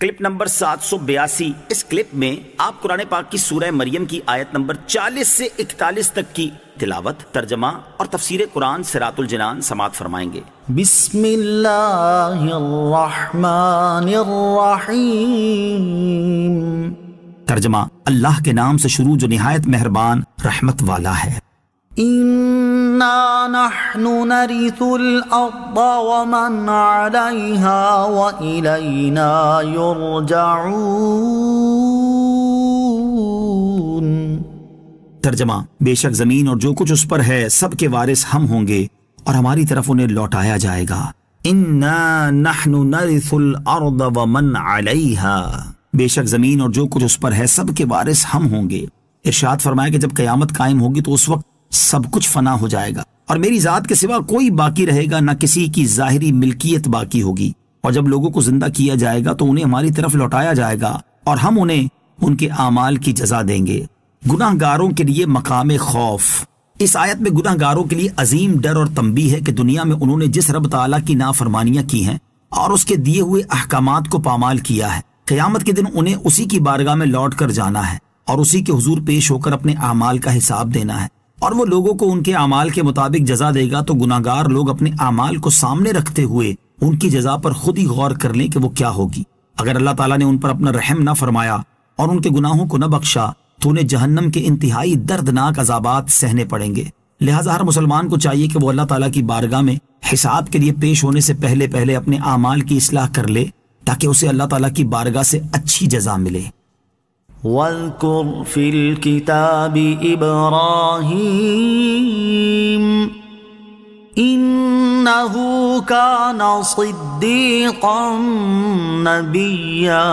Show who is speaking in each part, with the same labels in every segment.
Speaker 1: Clip number 782۔ اس clip میں آپ قرآن پاک کی سورہ مریم کی آیت نمبر 40 سے 41 تک کی تلاوت، ترجمہ اور تفسیر قرآن صراط الجنان سماعت فرمائیں گے۔
Speaker 2: بسم اللہ الرحمن الرحیم۔
Speaker 1: ترجمہ، اللہ کے نام سے شروع جو نہایت مہربان رحمت والا ہے۔
Speaker 2: اِنَّا نَحْنُ نَرِثُ الْأَرْضَ وَمَنْ عَلَيْهَا وَإِلَيْنَا يُرْجَعُونَ۔
Speaker 1: ترجمہ، بے شک زمین اور جو کچھ اس پر ہے سب کے وارث ہم ہوں گے اور ہماری طرف انہیں لوٹایا جائے گا۔ اِنَّا نَحْنُ نَرِثُ الْأَرْضَ وَمَنْ عَلَيْهَا، بے شک زمین اور جو کچھ اس پر ہے سب کے وارث ہم ہوں گے۔ ارشاد فرمایا کہ جب قیامت قائم ہوگی تو اس وقت سب کچھ فنا ہو جائے گا اور میری ذات کے سوا کوئی باقی رہے گا، نہ کسی کی ظاہری ملکیت باقی ہوگی، اور جب لوگوں کو زندہ کیا جائے گا تو انہیں ہماری طرف لوٹایا جائے گا اور ہم انہیں ان کے اعمال کی جزا دیں گے۔ گناہ گاروں کے لیے مقام خوف۔ اس آیت میں گناہ گاروں کے لیے عظیم ڈر اور تنبیہ ہے کہ دنیا میں انہوں نے جس رب تعالیٰ کی نافرمانیاں کی ہیں اور اس کے دیے ہوئے احکامات کو پامال کیا ہے، قیامت کے دن انہیں اسی کی بارگاہ میں لوٹ کر جانا ہے اور اسی کے حضور پیش ہو کر اپنے اعمال کا حساب دینا ہے، اور وہ لوگوں کو ان کے اعمال کے مطابق جزا دے گا۔ تو گناہگار لوگ اپنے اعمال کو سامنے رکھتے ہوئے ان کی جزا پر خود ہی غور کر لیں کہ وہ کیا ہوگی۔ اگر اللہ تعالیٰ نے ان پر اپنا رحم نہ فرمایا اور ان کے گناہوں کو نہ بخشا تو انہیں جہنم کے انتہائی دردناک عذابات سہنے پڑیں گے۔ لہٰذا ہر مسلمان کو چاہیے کہ وہ اللہ تعالیٰ کی بارگاہ میں حساب کے لیے پیش ہونے سے پہلے اپنے اعمال کی اصلاح کر لے تاکہ اسے اللہ تعالیٰ کی بارگاہ سے اچھی جزا ملے۔
Speaker 2: وَاذْكُرْ فِي الْكِتَابِ إِبْرَاهِيمَ إِنَّهُ كَانَ صِدِّيقًا نَبِيًّا۔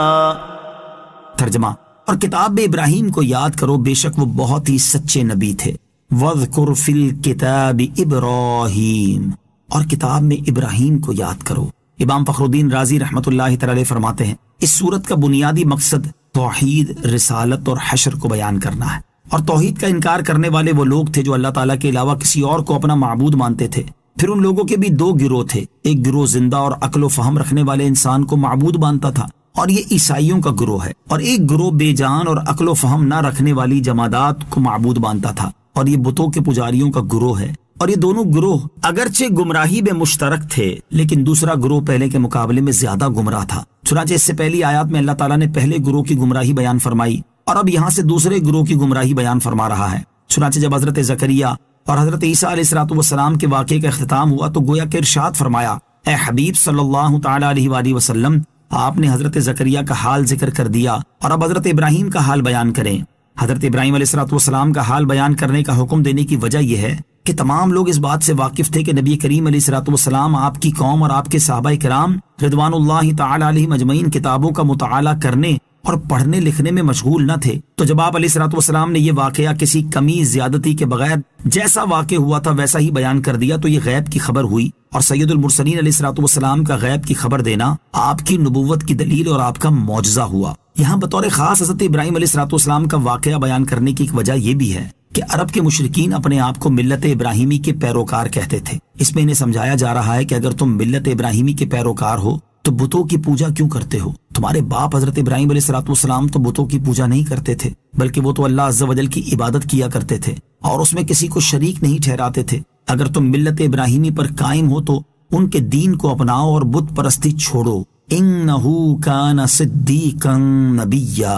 Speaker 1: ترجمہ، اور کتاب ابراہیم کو یاد کرو، بے شک وہ بہت ہی سچے نبی تھے۔ وَاذْكُرْ فِي الْكِتَابِ إِبْرَاهِيمَ، اور کتاب میں ابراہیم کو یاد کرو۔ امام فخر الدین رازی رحمۃ اللہ تعالی فرماتے ہیں اس سورت کا بنیادی مقصد توحید، رسالت اور حشر کو بیان کرنا ہے، اور توحید کا انکار کرنے والے وہ لوگ تھے جو اللہ تعالیٰ کے علاوہ کسی اور کو اپنا معبود مانتے تھے۔ پھر ان لوگوں کے بھی دو گروہ تھے، ایک گروہ زندہ اور عقل و فہم رکھنے والے انسان کو معبود مانتا تھا اور یہ عیسائیوں کا گروہ ہے، اور ایک گروہ بے جان اور عقل و فہم نہ رکھنے والی جمادات کو معبود مانتا تھا اور یہ بتوں کے پجاریوں کا گروہ ہے۔ اور یہ دونوں گروہ اگرچہ گمراہی میں مشترک تھے لیکن دوسرا گروہ پہلے کے مقابلے میں زیادہ گمراہ تھا۔ چنانچہ اس سے پہلی آیات میں اللہ تعالیٰ نے پہلے گروہ کی گمراہی بیان فرمائی اور اب یہاں سے دوسرے گروہ کی گمراہی بیان فرما رہا ہے۔ چنانچہ جب حضرت زکریا اور حضرت عیسیٰ علیہ السلام کے واقعے کا اختتام ہوا تو گویا کہ ارشاد فرمایا، اے حبیب صلی اللہ تعالیٰ علیہ وآلہ وسلم، آپ نے حضرت زکریا کا حال ذکر کر دیا اور اب حضرت ابراہیم کا حال بیان کریں۔ حضرت ابراہیم علیہ السلام کا حال بیان کرنے کا حکم دینے کی وجہ یہ ہے کہ تمام لوگ اس بات سے واقف تھے کہ نبی کریم علیہ السلام، آپ کی قوم اور آپ کے صحابہ کرام رضوان اللہ تعالی علیہم اجمعین کتابوں کا مطالعہ کرنے اور پڑھنے لکھنے میں مشغول نہ تھے۔ تو جب آپ علیہ السلام نے یہ واقعہ کسی کمی زیادتی کے بغیر جیسا واقع ہوا تھا ویسا ہی بیان کر دیا تو یہ غیب کی خبر ہوئی، اور سید المرسلین علیہ السلام کا غیب کی خبر دینا آپ کی نبوت کی دلیل اور آپ کا معجزہ ہوا۔ یہاں بطور خاص حضرت ابراہیم علیہ السلام کا واقعہ بیان کرنے کی ایک وجہ یہ بھی ہے کہ عرب کے مشرکین اپنے آپ کو ملت ابراہیمی کے پیروکار کہتے تھے۔ اس میں انہیں سمجھایا جا رہا ہے کہ اگر تم ملت ابراہیمی کے پیروکار ہو تو بتوں کی پوجا کیوں کرتے ہو؟ تمہارے باپ حضرت ابراہیم علیہ السلام تو بتوں کی پوجا نہیں کرتے تھے، بلکہ وہ تو اللہ عز و جل کی عبادت کیا کرتے تھے اور اس میں کسی کو شریک نہیں ٹھہراتے تھے۔ اگر تم ملت ابراہیمی پر قائم ہو تو ان کے دین کو اپناؤ اور بت پرستی چھوڑو۔ انہو کان صدیقا نبیا،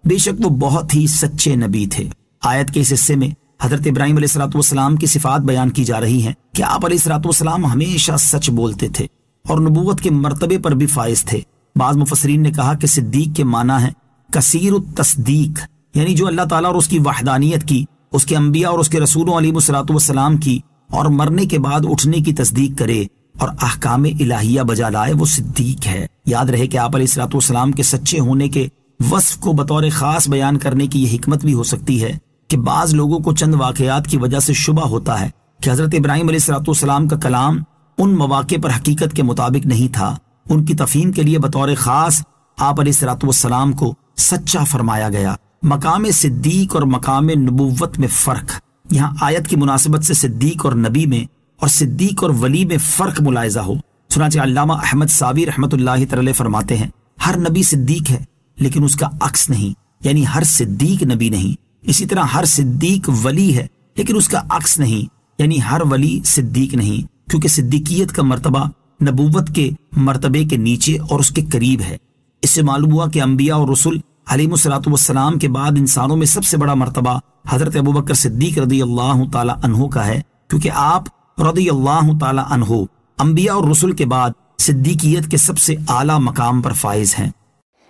Speaker 1: بے شک وہ بہت ہی سچے نبی تھے۔ آیت کے اس حصے میں حضرت ابراہیم علیہ السلام کی صفات بیان کی جا رہی ہیں کہ آپ علیہ السلام ہمیشہ سچ بولتے تھے اور نبوت کے مرتبے پر بھی فائز تھے۔ بعض مفسرین نے کہا کہ صدیق کے معنی ہے کثیر التصدیق، یعنی جو اللہ تعالیٰ اور اس کی وحدانیت کی، اس کے انبیاء اور اس کے رسولوں علیہ السلام کی اور مرنے کے بعد اٹھنے کی تصدیق کرے اور احکام الہیہ بجا لائے، وہ صدیق ہے۔ یاد رہے کہ آپ علیہ السلام کے سچے ہونے کے وصف کو بطور خاص بیان کرنے کی یہ حکمت بھی ہو سکتی ہے کہ بعض لوگوں کو چند واقعات کی وجہ سے شبہ ہوتا ہے کہ حضرت ابراہیم علیہ السلام کا کلام ان مواقع پر حقیقت کے مطابق نہیں تھا۔ ان کی تفہیم کے لیے بطور خاص آپ علیہ السلام کو سچا فرمایا گیا۔ مقام صدیق اور مقام نبوت میں فرق، یہاں آیت کی مناسبت سے صدیق اور نبی میں اور صدیق اور ولی میں فرق ملاحظہ ہو۔ چنانچہ علامہ احمد ساوی رحمۃ اللہ تعالی فرماتے ہیں ہر نبی صدیق ہے لیکن اس کا عکس نہیں، یعنی ہر صدیق نبی نہیں۔ اسی طرح ہر صدیق ولی ہے لیکن اس کا عکس نہیں، یعنی ہر ولی صدیق نہیں، کیونکہ صدیقیت کا مرتبہ نبوت کے مرتبے کے نیچے اور اس کے قریب ہے۔ اس سے معلوم ہوا کہ انبیاء اور رسول علیہ الصلوۃ والسلام کے بعد انسانوں میں سب سے بڑا مرتبہ حضرت ابوبکر صدیق رضی اللہ تعالی عنہ کا ہے، کیونکہ آپ رضی اللہ تعالی عنہ انبیاء اور رسول کے بعد صدیقیت کے سب سے اعلیٰ مقام پر فائز ہیں۔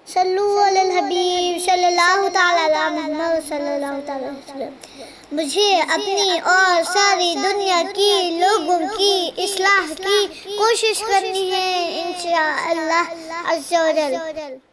Speaker 3: صلو علی الحبیب صلی اللہ تعالی علی محمد صلی اللہ تعالی وسلم۔ مجھے اپنی اور ساری دنیا کی لوگوں کی اصلاح کی کوشش کرنی ہے انشاءاللہ عز و جل۔